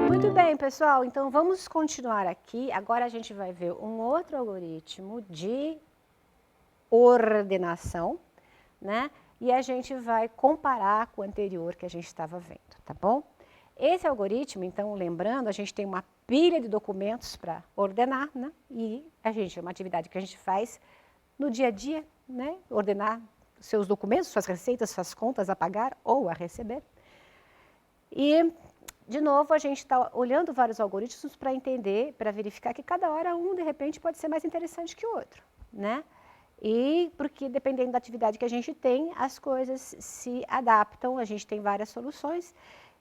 Muito bem, pessoal, então vamos continuar aqui. Agora a gente vai ver um outro algoritmo de ordenação, né? E a gente vai comparar com o anterior que a gente estava vendo, tá bom? Esse algoritmo, então, lembrando, a gente tem uma pilha de documentos para ordenar, né? E a gente, é uma atividade que a gente faz no dia a dia, né? Ordenar seus documentos, suas receitas, suas contas a pagar ou a receber. E, de novo, a gente está olhando vários algoritmos para entender, para verificar que cada hora um, de repente, pode ser mais interessante que o outro, né? E porque, dependendo da atividade que a gente tem, as coisas se adaptam, a gente tem várias soluções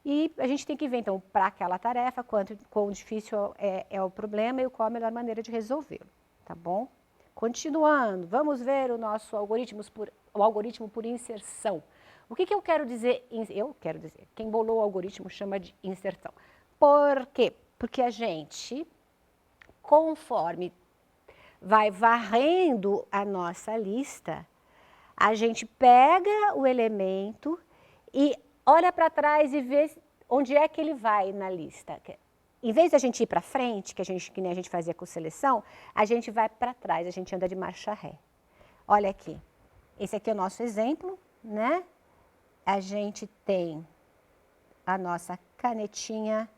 e a gente tem que ver, então, para aquela tarefa, quão difícil é o problema e qual a melhor maneira de resolvê-lo, tá bom? Continuando, vamos ver o nosso algoritmo por inserção. O que eu quero dizer? Eu quero dizer, quem bolou o algoritmo chama de inserção. Por quê? Porque a gente, conforme vai varrendo a nossa lista, a gente pega o elemento e olha para trás e vê onde é que ele vai na lista. Em vez de a gente ir para frente, que nem a gente fazia com seleção, a gente vai para trás, a gente anda de marcha ré. Olha aqui, esse aqui é o nosso exemplo, né? A gente tem a nossa canetinha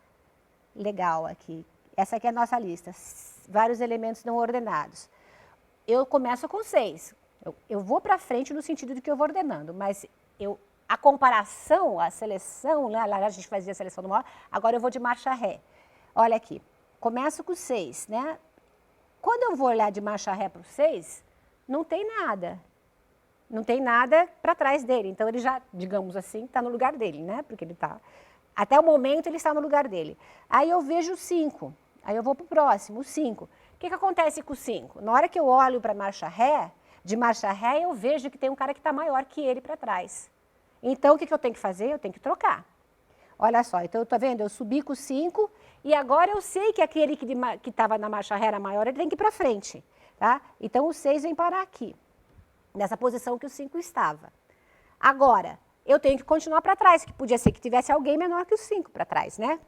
legal aqui. Essa aqui é a nossa lista, vários elementos não ordenados. Eu começo com 6. Eu vou para frente no sentido de que eu vou ordenando, mas a comparação, a seleção, lá a gente fazia a seleção do maior, agora eu vou de marcha ré. Olha aqui, começo com 6, né? Quando eu vou olhar de marcha ré para o 6, não tem nada. Não tem nada para trás dele, então ele já, digamos assim, está no lugar dele, né? Porque ele está, até o momento ele está no lugar dele. Aí eu vejo o 5, aí eu vou para o próximo, o 5. O que acontece com o 5? Na hora que eu olho para marcha ré, de marcha ré eu vejo que tem um cara que está maior que ele para trás. Então o que eu tenho que fazer? Eu tenho que trocar. Olha só, então tá vendo? Eu subi com o 5 e agora eu sei que aquele que estava na marcha ré era maior, ele tem que ir para frente, tá? Então o 6 vem parar aqui, nessa posição que o 5 estava. Agora, eu tenho que continuar para trás, que podia ser que tivesse alguém menor que o 5 para trás, né?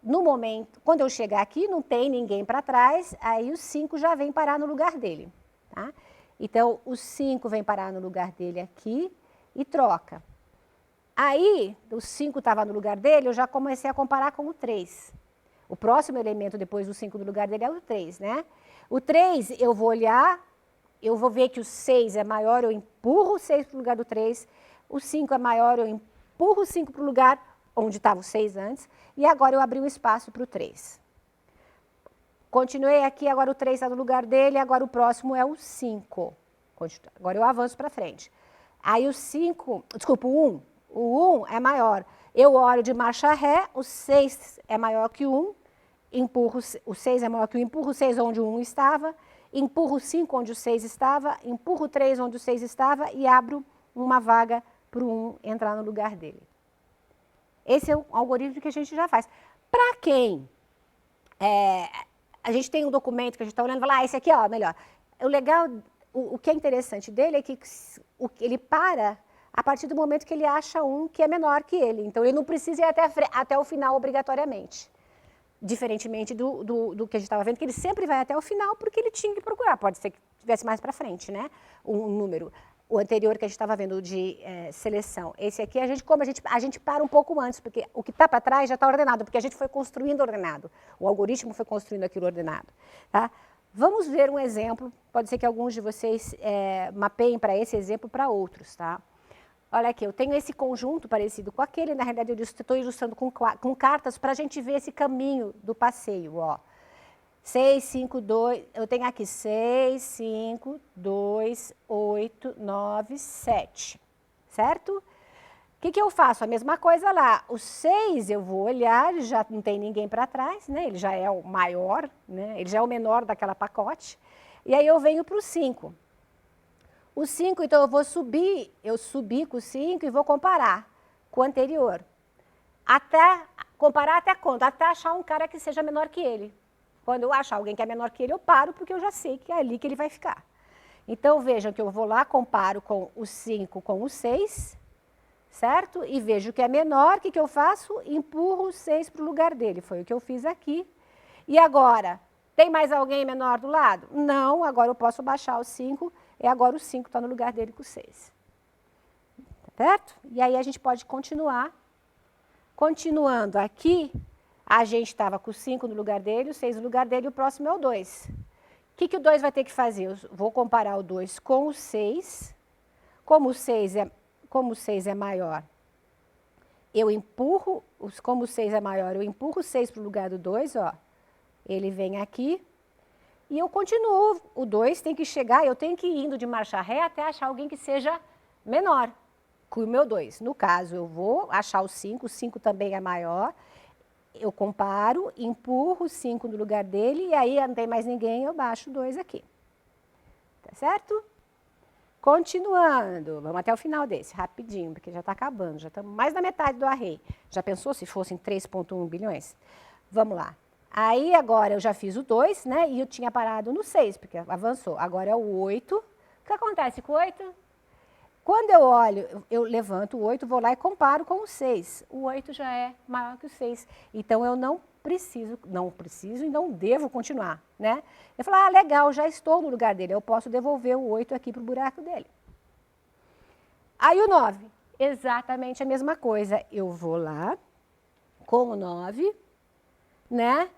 No momento, quando eu chegar aqui, não tem ninguém para trás, aí o 5 já vem parar no lugar dele, tá? Então, o 5 vem parar no lugar dele aqui e troca. Aí, o 5 estava no lugar dele, eu já comecei a comparar com o 3. O próximo elemento depois do 5 no lugar dele é o 3, né? O 3, eu vou olhar, eu vou ver que o 6 é maior, eu empurro o 6 para o lugar do 3. O 5 é maior, eu empurro o 5 para o lugar onde estava o 6 antes. E agora eu abri um espaço para o 3. Continuei aqui, agora o 3 está no lugar dele, agora o próximo é o 5. Agora eu avanço para frente. Aí o 5, desculpa, o 1. O 1 é maior. Eu olho de marcha ré, o 6 é maior que o 1, empurro, o 6 é maior que o 1, empurro o 6 onde o 1 estava, empurro o 5 onde o 6 estava, empurro o 3 onde o 6 estava e abro uma vaga para o 1 entrar no lugar dele. Esse é o algoritmo que a gente já faz. Para quem a gente tem um documento que a gente está olhando e fala, esse aqui, ó, melhor. O legal, o que é interessante dele é que ele para a partir do momento que ele acha um que é menor que ele. Então, ele não precisa ir até o final obrigatoriamente. Diferentemente do que a gente estava vendo, que ele sempre vai até o final porque ele tinha que procurar. Pode ser que tivesse mais para frente, né? Um número. O anterior que a gente estava vendo de seleção. Esse aqui, a gente para um pouco antes, porque o que está para trás já está ordenado, porque a gente foi construindo ordenado. O algoritmo foi construindo aquilo ordenado. Tá? Vamos ver um exemplo. Pode ser que alguns de vocês mapeiem para esse exemplo para outros, tá? Olha aqui, eu tenho esse conjunto parecido com aquele, na realidade eu estou ilustrando com cartas para a gente ver esse caminho do passeio, ó. 6, 5, 2, eu tenho aqui 6, 5, 2, 8, 9, 7, certo? O que eu faço? A mesma coisa lá, o 6 eu vou olhar, ele já não tem ninguém para trás, né? Ele já é o maior, né? Ele já é o menor daquela pacote, e aí eu venho para o 5. O 5, então, eu subi com o 5 e vou comparar com o anterior. Comparar até quando? Até achar um cara que seja menor que ele. Quando eu achar alguém que é menor que ele, eu paro, porque eu já sei que é ali que ele vai ficar. Então, vejam que eu vou lá, comparo com o 5 com o 6, certo? E vejo que é menor, o que eu faço? Empurro o 6 para o lugar dele. Foi o que eu fiz aqui. E agora, tem mais alguém menor do lado? Não, agora eu posso baixar o 5, e agora o 5 está no lugar dele com o 6. Tá certo? E aí a gente pode continuar. Continuando aqui, a gente estava com o 5 no lugar dele, o 6 no lugar dele, e o próximo é o 2. O que o 2 vai ter que fazer? Eu vou comparar o 2 com o 6. Como o 6 é maior, eu empurro, como o 6 é maior, eu empurro o 6 para o lugar do 2, ó. Ele vem aqui e eu continuo. O 2 tem que chegar, eu tenho que ir indo de marcha ré até achar alguém que seja menor que o meu 2. No caso, eu vou achar o 5 também é maior. Eu comparo, empurro o 5 no lugar dele, e aí não tem mais ninguém, eu baixo o 2 aqui. Tá certo? Continuando, vamos até o final desse, rapidinho, porque já está acabando, já estamos mais da metade do array. Já pensou se fossem 3,1 bilhões? Vamos lá. Aí agora eu já fiz o 2, né? E eu tinha parado no 6, porque avançou. Agora é o 8. O que acontece com o 8? Quando eu olho, eu levanto o 8, vou lá e comparo com o 6. O 8 já é maior que o 6. Então, eu não preciso e não devo continuar, né? Eu falo, ah, legal, já estou no lugar dele. Eu posso devolver o 8 aqui para o buraco dele. Aí o 9, exatamente a mesma coisa. Eu vou lá com o 9, né?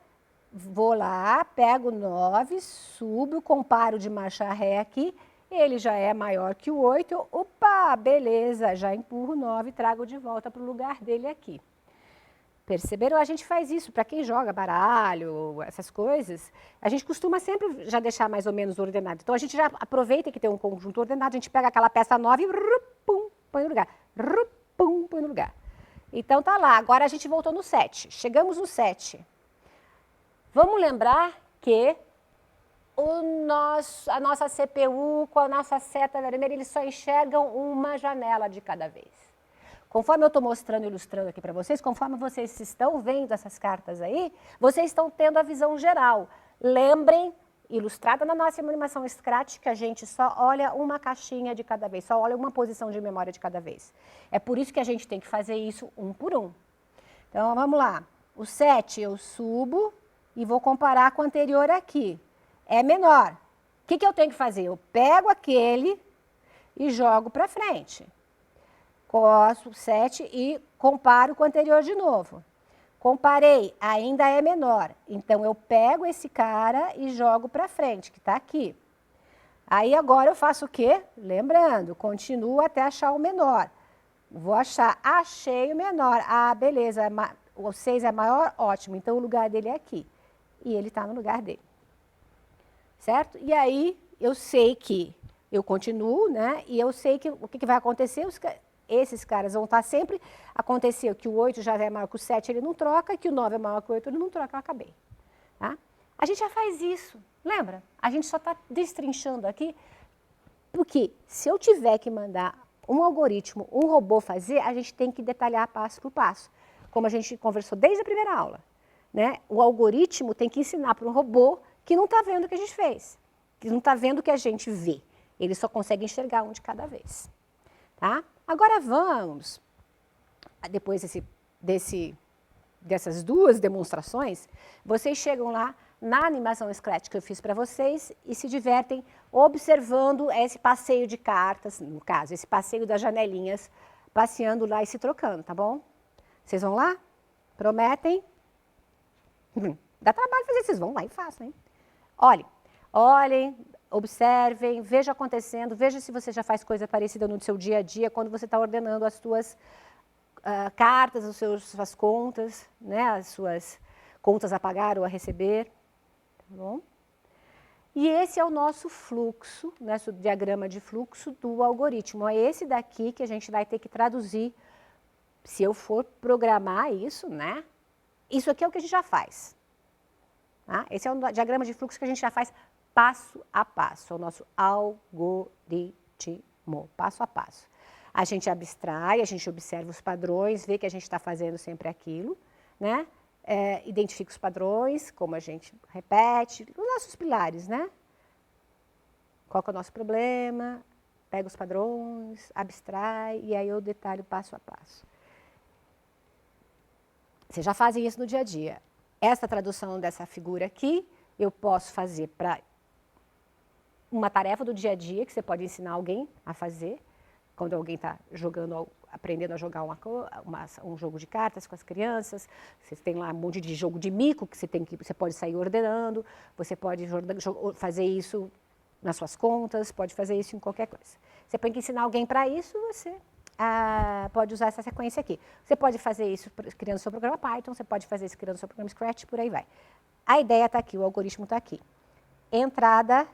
Vou lá, pego o 9, subo, comparo de marcha ré aqui. Ele já é maior que o 8, opa, beleza, já empurro o 9 e trago de volta para o lugar dele aqui. Perceberam? A gente faz isso para quem joga baralho, essas coisas. A gente costuma sempre já deixar mais ou menos ordenado. Então, a gente já aproveita que tem um conjunto ordenado, a gente pega aquela peça 9 e pum, põe no lugar. Pum, põe no lugar. Então, tá lá. Agora, a gente voltou no 7. Chegamos no 7. Vamos lembrar que a nossa CPU com a nossa seta vermelha, eles só enxergam uma janela de cada vez. Conforme eu estou mostrando e ilustrando aqui para vocês, conforme vocês estão vendo essas cartas aí, vocês estão tendo a visão geral. Lembrem, ilustrada na nossa animação Scratch, que a gente só olha uma caixinha de cada vez, só olha uma posição de memória de cada vez. É por isso que a gente tem que fazer isso um por um. Então, vamos lá. O 7 eu subo e vou comparar com o anterior aqui. É menor. O que eu tenho que fazer? Eu pego aquele e jogo para frente. Coço o 7 e comparo com o anterior de novo. Comparei, ainda é menor. Então, eu pego esse cara e jogo para frente, que está aqui. Aí, agora eu faço o quê? Lembrando, continuo até achar o menor. Vou achar, achei o menor. Ah, beleza, o 6 é maior? Ótimo, então o lugar dele é aqui. E ele está no lugar dele. Certo? E aí, eu sei que eu continuo, né? E eu sei que o que vai acontecer, esses caras vão estar sempre, aconteceu que o 8 já é maior que o 7, ele não troca, que o 9 é maior que o 8, ele não troca, eu acabei. Tá? A gente já faz isso, lembra? A gente só está destrinchando aqui, porque se eu tiver que mandar um algoritmo, um robô fazer, a gente tem que detalhar passo por passo, como a gente conversou desde a primeira aula. Né? O algoritmo tem que ensinar para um robô que não está vendo o que a gente fez, que não está vendo o que a gente vê. Ele só consegue enxergar um de cada vez. Tá? Agora vamos, depois dessas duas demonstrações, vocês chegam lá na animação Scratch que eu fiz para vocês e se divertem observando esse passeio de cartas, no caso, esse passeio das janelinhas, passeando lá e se trocando, tá bom? Vocês vão lá? Prometem? Dá trabalho fazer, vocês vão lá e façam, hein? Olhem, observem, vejam acontecendo, veja se você já faz coisa parecida no seu dia a dia, quando você está ordenando as suas cartas, suas contas, né, as suas contas a pagar ou a receber. Tá bom? E esse é o nosso fluxo, nosso diagrama de fluxo do algoritmo. É esse daqui que a gente vai ter que traduzir, se eu for programar isso, né? Isso aqui é o que a gente já faz. Tá? Esse é o diagrama de fluxo que a gente já faz passo a passo, é o nosso algoritmo, passo a passo. A gente abstrai, a gente observa os padrões, vê que a gente está fazendo sempre aquilo, né? Identifica os padrões, como a gente repete, os nossos pilares, né? qual que é o nosso problema, pega os padrões, abstrai, e aí eu detalho passo a passo. Vocês já fazem isso no dia a dia. Essa tradução dessa figura aqui, eu posso fazer para uma tarefa do dia a dia, que você pode ensinar alguém a fazer, quando alguém está aprendendo a jogar um jogo de cartas com as crianças. Você tem lá um monte de jogo de mico que você pode sair ordenando, você pode fazer isso nas suas contas, pode fazer isso em qualquer coisa. Você tem que ensinar alguém para isso, você pode usar essa sequência aqui. Você pode fazer isso criando seu programa Python, você pode fazer isso criando seu programa Scratch, por aí vai. A ideia está aqui, o algoritmo está aqui. Entrada,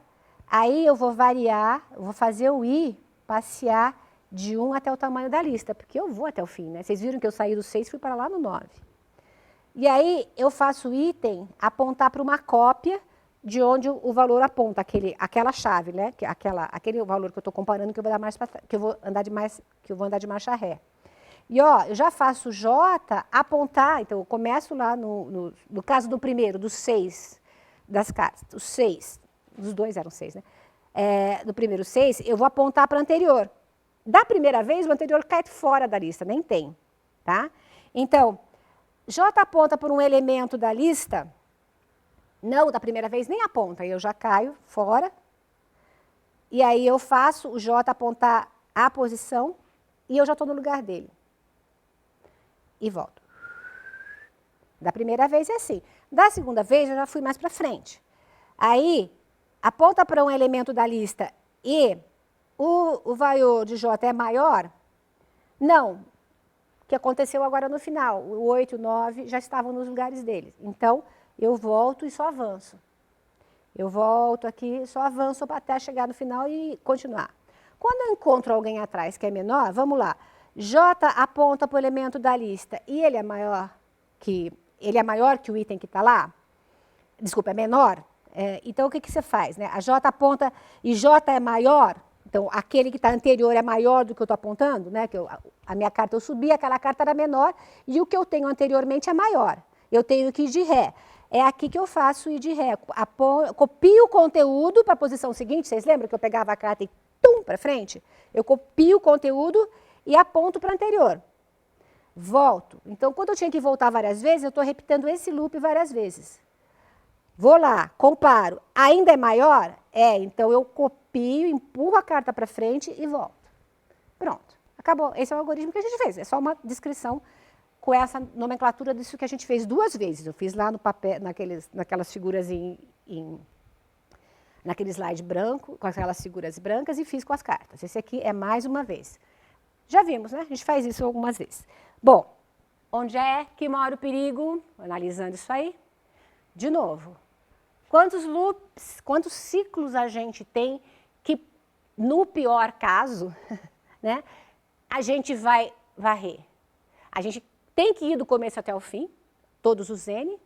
aí eu vou variar, eu vou fazer o i passear de 1 até o tamanho da lista, porque eu vou até o fim, né? Vocês viram que eu saí do 6 e fui para lá no 9. E aí eu faço o item apontar para uma cópia de onde o valor aponta, aquela chave, né? Aquele valor que eu estou comparando que eu vou dar mais que eu vou andar de marcha ré. E ó, eu já faço J apontar, então eu começo lá no caso do primeiro, dos 6 das cartas, os 6, os dois eram 6, né? Do primeiro 6, eu vou apontar para o anterior. Da primeira vez, o anterior cai fora da lista, nem tem, tá? Então, J aponta por um elemento da lista, não, da primeira vez nem aponta, aí eu já caio fora, e aí eu faço o J apontar a posição, e eu já estou no lugar dele. E volto. Da primeira vez é assim. Da segunda vez, eu já fui mais para frente. Aí, aponta para um elemento da lista e o valor de J é maior? Não. O que aconteceu agora no final? O 8 e o 9 já estavam nos lugares deles. Então, eu volto e só avanço. Eu volto aqui, só avanço até chegar no final e continuar. Quando eu encontro alguém atrás que é menor, vamos lá. J aponta para o elemento da lista e ele é maior que o item que está lá? Desculpa, é menor? Então, o que você faz? Né? A J aponta e J é maior, então aquele que está anterior é maior do que eu estou apontando, né? A minha carta eu subi, aquela carta era menor, e o que eu tenho anteriormente é maior. Eu tenho que ir de ré. É aqui que eu faço ir de ré. Copio o conteúdo para a posição seguinte, vocês lembram que eu pegava a carta e tum, para frente? Eu copio o conteúdo e aponto para a anterior. Volto. Então, quando eu tinha que voltar várias vezes, eu estou repetindo esse loop várias vezes. Vou lá, comparo. Ainda é maior? Então eu copio, empurro a carta para frente e volto. Pronto. Acabou. Esse é o algoritmo que a gente fez. É só uma descrição com essa nomenclatura disso que a gente fez 2 vezes. Eu fiz lá no papel, naquelas figuras naquele slide branco, com aquelas figuras brancas, e fiz com as cartas. Esse aqui é mais uma vez. Já vimos, né? A gente faz isso algumas vezes. Bom, onde é que mora o perigo? Analisando isso aí. De novo. Quantos loops, quantos ciclos a gente tem que, no pior caso, né, a gente vai varrer? A gente tem que ir do começo até o fim, todos os N,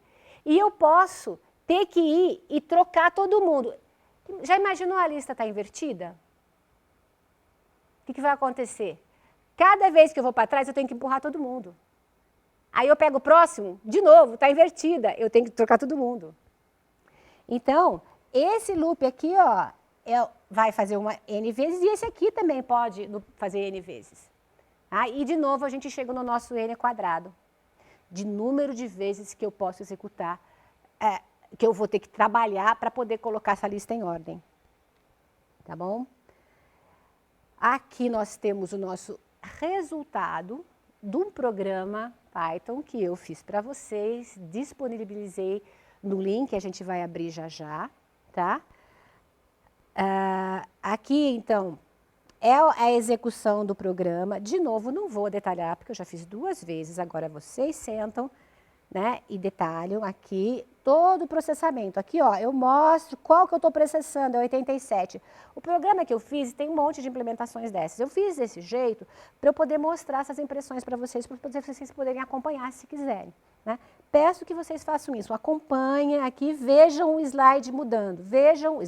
e eu posso ter que ir e trocar todo mundo. Já imaginou a lista estar invertida? O que vai acontecer? Cada vez que eu vou para trás, eu tenho que empurrar todo mundo. Aí eu pego o próximo, de novo, está invertida, eu tenho que trocar todo mundo. Então, esse loop aqui, ó, vai fazer uma N vezes, e esse aqui também pode fazer N vezes. E, de novo, a gente chega no nosso N quadrado, de número de vezes que eu posso executar, que eu vou ter que trabalhar para poder colocar essa lista em ordem. Tá bom? Aqui nós temos o nosso resultado de um programa Python que eu fiz para vocês, disponibilizei no link, a gente vai abrir já, tá? Aqui, então, é a execução do programa. De novo, não vou detalhar, porque eu já fiz 2 vezes. Agora vocês sentam, né, e detalham aqui todo o processamento. Aqui, ó, eu mostro qual que eu estou processando, é 87. O programa que eu fiz tem um monte de implementações dessas. Eu fiz desse jeito para eu poder mostrar essas impressões para vocês poderem acompanhar se quiserem. Né? Peço que vocês façam isso, acompanhem aqui, vejam o slide mudando. Vejam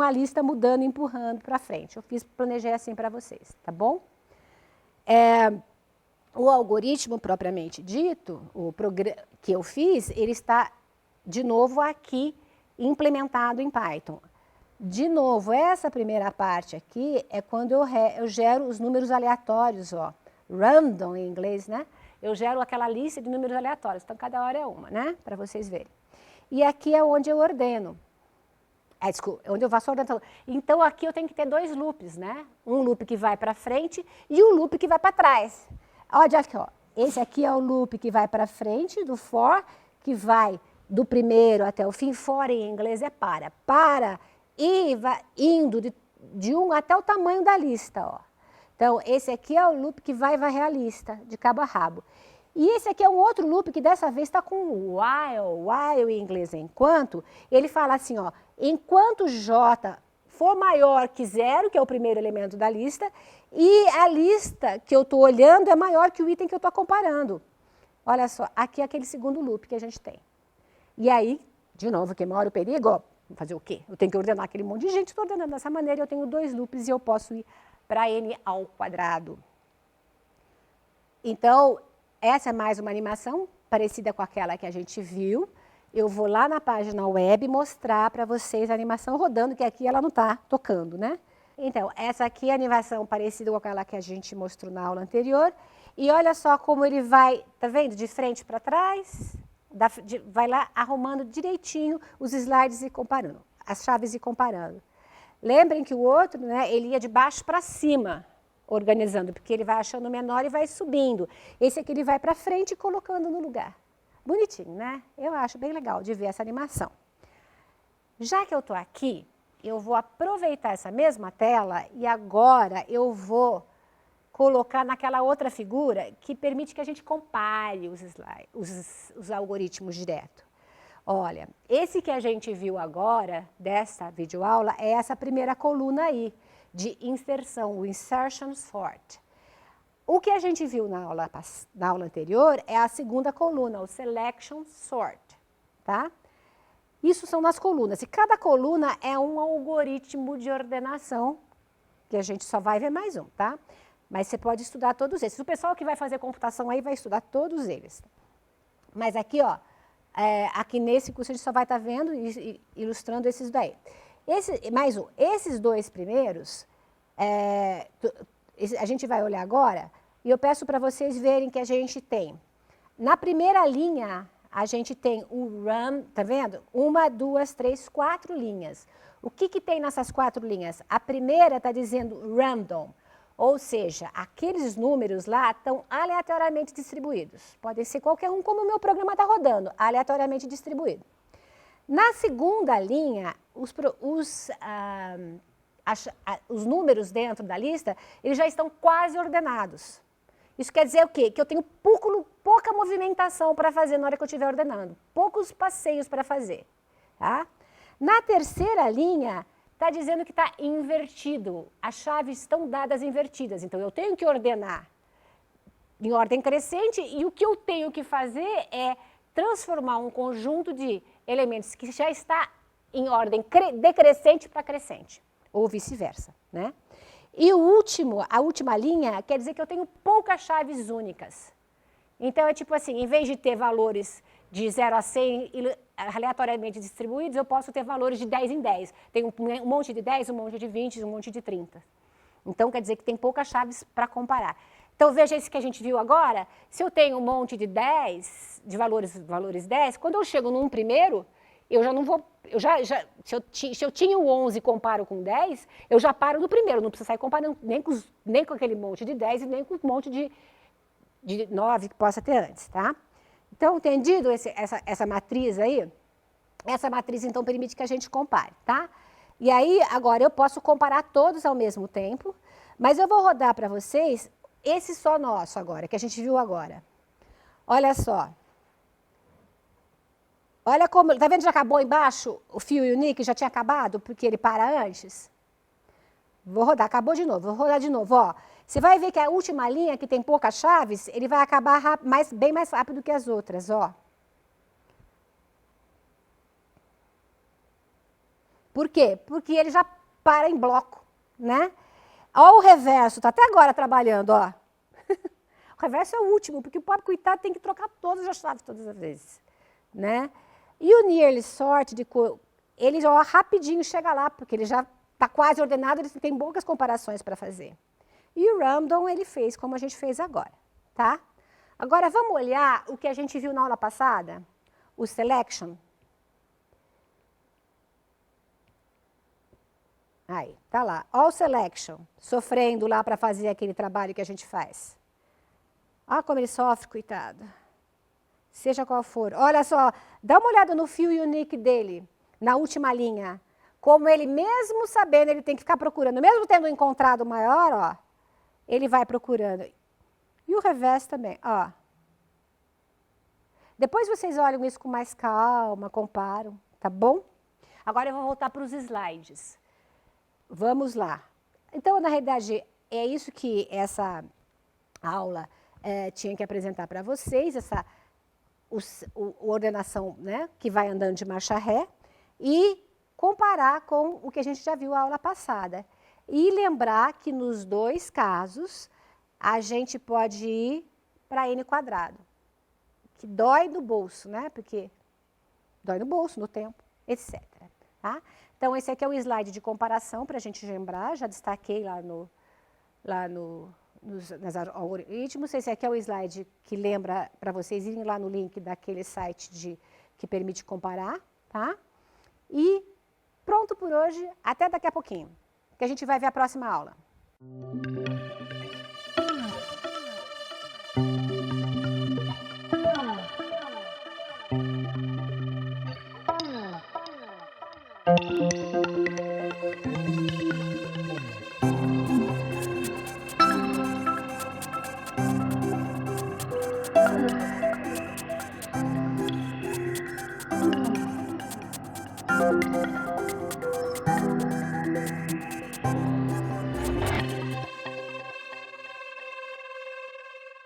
a lista mudando, empurrando para frente. Planejei assim para vocês, tá bom? O algoritmo propriamente dito, que eu fiz, ele está, de novo, aqui implementado em Python. De novo, essa primeira parte aqui é quando eu gero os números aleatórios, ó. Random em inglês, né? Eu gero aquela lista de números aleatórios. Então, cada hora é uma, né? Para vocês verem. E aqui é onde eu ordeno. Desculpa, onde eu faço a ordenação. Então, aqui eu tenho que ter dois loops, né? Um loop que vai para frente e um loop que vai para trás. Olha aqui, ó. Esse aqui é o loop que vai para frente, do for, que vai do primeiro até o fim. For em inglês é para. Para e vai indo de um até o tamanho da lista, ó. Então, esse aqui é o loop que vai varrer a lista, de cabo a rabo. E esse aqui é um outro loop que dessa vez está com while em inglês é enquanto. Ele fala assim, ó, enquanto J for maior que 0, que é o primeiro elemento da lista, e a lista que eu estou olhando é maior que o item que eu estou comparando. Olha só, aqui é aquele segundo loop que a gente tem. E aí, de novo, que mora o perigo, ó, fazer o quê? Eu tenho que ordenar aquele monte de gente, estou ordenando dessa maneira, eu tenho dois loops e eu posso ir para n ao quadrado. Então, essa é mais uma animação parecida com aquela que a gente viu. Eu vou lá na página web mostrar para vocês a animação rodando, que aqui ela não está tocando, né? Então, essa aqui é a animação parecida com aquela que a gente mostrou na aula anterior. E olha só como ele vai, tá vendo? De frente para trás, vai lá arrumando direitinho os slides e comparando, as chaves e comparando. Lembrem que o outro, né, ele ia de baixo para cima, organizando, porque ele vai achando menor e vai subindo. Esse aqui ele vai para frente e colocando no lugar. Bonitinho, né? Eu acho bem legal de ver essa animação. Já que eu estou aqui, eu vou aproveitar essa mesma tela e agora eu vou colocar naquela outra figura que permite que a gente compare os algoritmos direto. Olha, esse que a gente viu agora, dessa videoaula, é essa primeira coluna aí, de inserção, o insertion sort. O que a gente viu na aula anterior é a segunda coluna, o selection sort, tá? Isso são nas colunas, e cada coluna é um algoritmo de ordenação, que a gente só vai ver mais um, tá? Mas você pode estudar todos esses. O pessoal que vai fazer computação aí vai estudar todos eles. Mas aqui, ó, aqui nesse curso a gente só vai estar vendo e ilustrando esses daí. Mais um, esses dois primeiros, a gente vai olhar agora, e eu peço para vocês verem que a gente tem, na primeira linha, a gente tem o run, tá vendo? 1, 2, 3, 4 linhas. O que tem nessas 4 linhas? A primeira está dizendo random, ou seja, aqueles números lá estão aleatoriamente distribuídos. Podem ser qualquer um, como o meu programa está rodando, aleatoriamente distribuído. Na segunda linha, os números dentro da lista, eles já estão quase ordenados. Isso quer dizer o quê? Que eu tenho pouca movimentação para fazer na hora que eu estiver ordenando. Poucos passeios para fazer. Tá? Na terceira linha, está dizendo que está invertido. As chaves estão dadas invertidas. Então, eu tenho que ordenar em ordem crescente e o que eu tenho que fazer é transformar um conjunto de elementos que já está em ordem decrescente para crescente, ou vice-versa, né? E a última linha quer dizer que eu tenho poucas chaves únicas. Então, é tipo assim, em vez de ter valores de 0 a 100 aleatoriamente distribuídos, eu posso ter valores de 10 em 10. Tem um monte de 10, um monte de 20, um monte de 30. Então, quer dizer que tem poucas chaves para comparar. Então, veja esse que a gente viu agora. Se eu tenho um monte de 10, de valores 10, quando eu chego num primeiro, eu já não vou... se eu tinha o 11 e comparo com 10, eu já paro no primeiro. Não preciso sair comparando nem com aquele monte de 10 e nem com o monte de 9 que possa ter antes, tá? Então, entendido essa matriz aí? Essa matriz, então, permite que a gente compare, tá? E aí, agora, eu posso comparar todos ao mesmo tempo, mas eu vou rodar para vocês esse só nosso agora, que a gente viu agora. Olha só. Olha como, tá vendo, já acabou embaixo o fio unique, já tinha acabado, porque ele para antes? Vou rodar, acabou de novo, vou rodar de novo, ó. Você vai ver que a última linha, que tem poucas chaves, ele vai acabar bem mais rápido que as outras, ó. Por quê? Porque ele já para em bloco, né? Ó o reverso, tá até agora trabalhando, ó. O reverso é o último, porque o pobre coitado tem que trocar todas as chaves todas as vezes, né? E o nearly sort, ele ó, rapidinho chega lá, porque ele já está quase ordenado, ele tem poucas comparações para fazer. E o random ele fez como a gente fez agora, tá? Agora vamos olhar o que a gente viu na aula passada, o selection. Aí, tá lá, all selection, sofrendo lá para fazer aquele trabalho que a gente faz. Olha como ele sofre, coitado. Seja qual for. Olha só, dá uma olhada no fio unique dele, na última linha. Como ele, mesmo sabendo, ele tem que ficar procurando, mesmo tendo encontrado o maior, ó, ele vai procurando. E o revés também, ó. Depois vocês olham isso com mais calma, comparam, tá bom? Agora eu vou voltar para os slides. Vamos lá. Então, na realidade, é isso que essa aula tinha que apresentar para vocês, essa ordenação, né, que vai andando de marcha ré, e comparar com o que a gente já viu na aula passada. E lembrar que nos dois casos, a gente pode ir para n quadrado, que dói no bolso, né? Porque dói no bolso, no tempo, etc. Tá? Então, esse aqui é o slide de comparação para a gente lembrar, já destaquei nos algoritmos. Esse aqui é o slide que lembra para vocês irem lá no link daquele site que permite comparar. Tá? E pronto por hoje, até daqui a pouquinho, que a gente vai ver a próxima aula.